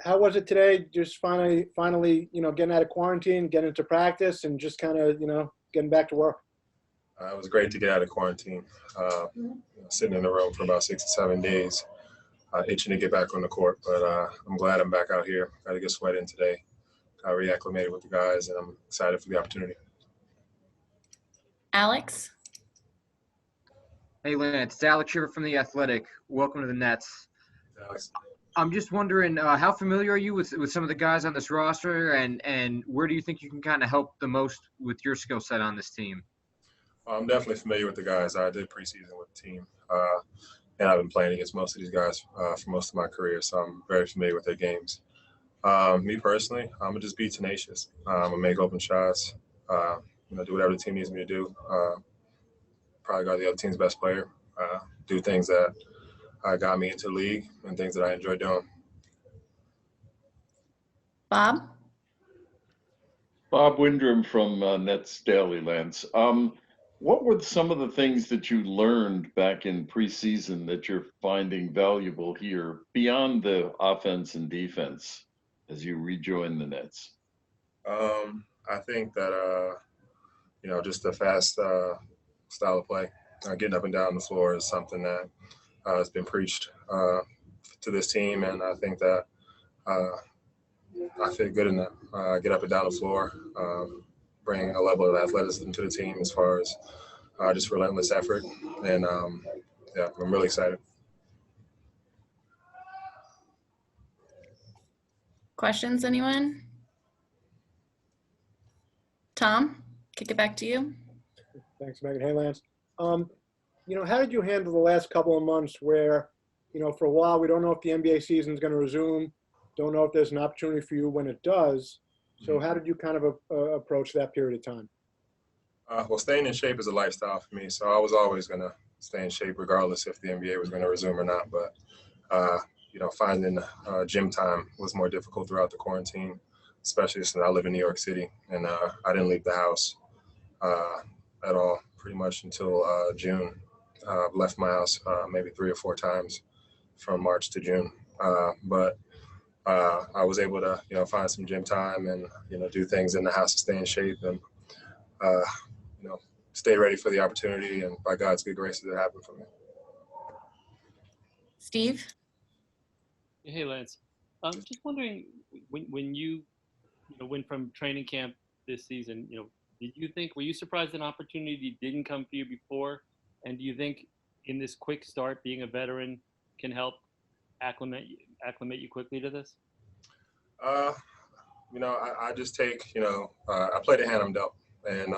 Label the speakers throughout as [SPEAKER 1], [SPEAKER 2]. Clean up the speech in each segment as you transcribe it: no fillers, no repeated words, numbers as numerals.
[SPEAKER 1] how was it today? Just finally, getting out of quarantine, getting into practice, and just kind of, getting back to work.
[SPEAKER 2] It was great to get out of quarantine. Sitting in the room for about 6 to 7 days, itching to get back on the court. But I'm glad I'm back out here. Got to get sweat in today. Got reacclimated with the guys, and I'm excited for the opportunity.
[SPEAKER 3] Alex?
[SPEAKER 4] Hey, Lance. It's Alex here from The Athletic. Welcome to the Nets.
[SPEAKER 2] Alex.
[SPEAKER 4] I'm just wondering, how familiar are you with some of the guys on this roster, and where do you think you can kind of help the most with your skill set on this team?
[SPEAKER 2] I'm definitely familiar with the guys. I did preseason with the team, and I've been playing against most of these guys for most of my career, so I'm very familiar with their games. Me personally, I'm going to just be tenacious. I'm going to make open shots, do whatever the team needs me to do. Probably got the other team's best player, do things that got me into the league and things that I enjoy doing.
[SPEAKER 3] Bob?
[SPEAKER 5] Bob Windrum from Nets Daily, Lance. What were some of the things that you learned back in preseason that you're finding valuable here beyond the offense and defense as you rejoin the Nets?
[SPEAKER 2] I think that, just the fast style of play, getting up and down the floor is something that has been preached to this team, and I think that I fit good in that. Get up and down the floor, bring a level of athleticism to the team as far as just relentless effort, and I'm really excited.
[SPEAKER 3] Questions, anyone? Tom, kick it back to you.
[SPEAKER 1] Thanks, Megan. Hey, Lance. How did you handle the last couple of months where, for a while, we don't know if the NBA season is going to resume, don't know if there's an opportunity for you when it does. So how did you kind of approach that period of time?
[SPEAKER 2] Well, staying in shape is a lifestyle for me, so I was always going to stay in shape regardless if the NBA was going to resume or not. But, finding gym time was more difficult throughout the quarantine, especially since I live in New York City, and I didn't leave the house at all pretty much until June. I've left my house maybe 3 or 4 times from March to June. But I was able to, find some gym time and, do things in the house to stay in shape and, stay ready for the opportunity. And by God's good graces, it happened for me.
[SPEAKER 3] Steve?
[SPEAKER 6] Hey, Lance. Just wondering, when you went from training camp this season, were you surprised an opportunity didn't come for you before? And do you think in this quick start, being a veteran can help acclimate you quickly to this?
[SPEAKER 2] I just take, I play the hand I'm dealt. And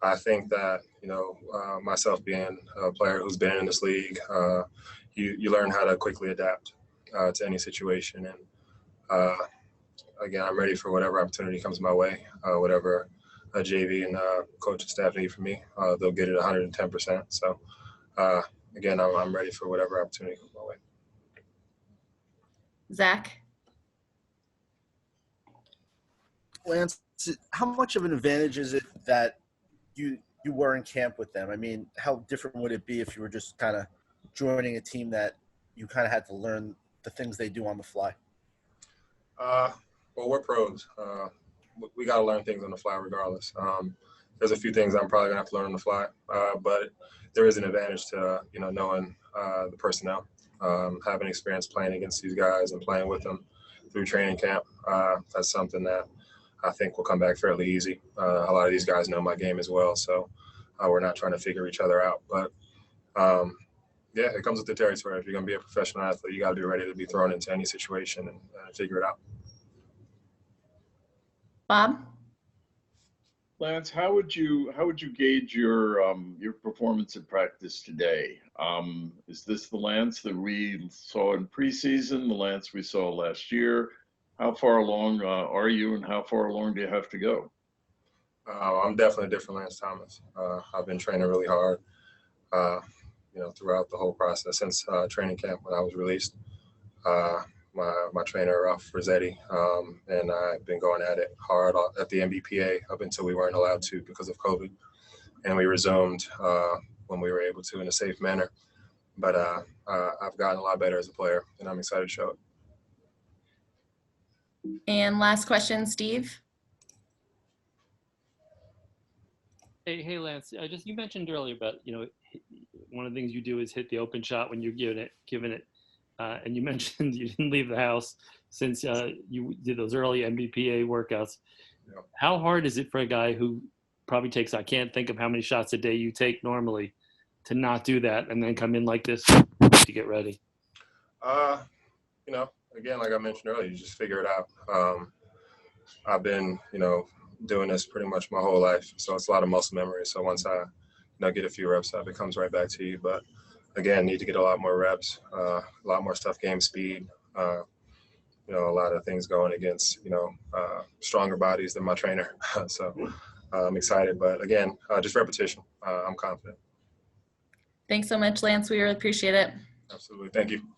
[SPEAKER 2] I think that, myself being a player who's been in this league, you learn how to quickly adapt to any situation. And again, I'm ready for whatever opportunity comes my way, whatever JV and coaching staff need from me. They'll get it 110%. So, again, I'm ready for whatever opportunity comes my way.
[SPEAKER 3] Zach?
[SPEAKER 7] Lance, how much of an advantage is it that you were in camp with them? I mean, how different would it be if you were just kind of joining a team that you kind of had to learn the things they do on the fly?
[SPEAKER 2] Well, we're pros. We got to learn things on the fly regardless. There's a few things I'm probably going to have to learn on the fly, but there is an advantage to, knowing the personnel, having experience playing against these guys and playing with them through training camp. That's something that I think will come back fairly easy. A lot of these guys know my game as well, so we're not trying to figure each other out. But, it comes with the territory. If you're going to be a professional athlete, you got to be ready to be thrown into any situation and figure it out.
[SPEAKER 3] Bob?
[SPEAKER 5] Lance, how would you gauge your performance in practice today? Is this the Lance that we saw in preseason, the Lance we saw last year? How far along are you, and how far along do you have to go?
[SPEAKER 2] I'm definitely a different Lance Thomas. I've been training really hard, throughout the whole process since training camp when I was released. My trainer, Ralph Rossetti, and I've been going at it hard at the NBPA up until we weren't allowed to because of COVID. And we resumed when we were able to in a safe manner. But I've gotten a lot better as a player, and I'm excited to show it.
[SPEAKER 3] And last question, Steve.
[SPEAKER 6] Hey, Lance. You mentioned earlier about one of the things you do is hit the open shot when you're giving it, and you mentioned you didn't leave the house since you did those early MBPA workouts.
[SPEAKER 2] Yeah.
[SPEAKER 6] How hard is it for a guy who probably takes, I can't think of how many shots a day you take normally, to not do that and then come in like this to get ready?
[SPEAKER 2] Again, like I mentioned earlier, you just figure it out. I've been, doing this pretty much my whole life, so it's a lot of muscle memory. So once I, get a few reps up, it comes right back to you. But again, need to get a lot more reps, a lot more stuff, game speed. A lot of things going against, stronger bodies than my trainer. So I'm excited, but again, just repetition. I'm confident.
[SPEAKER 3] Thanks so much, Lance. We really appreciate it.
[SPEAKER 2] Absolutely. Thank you.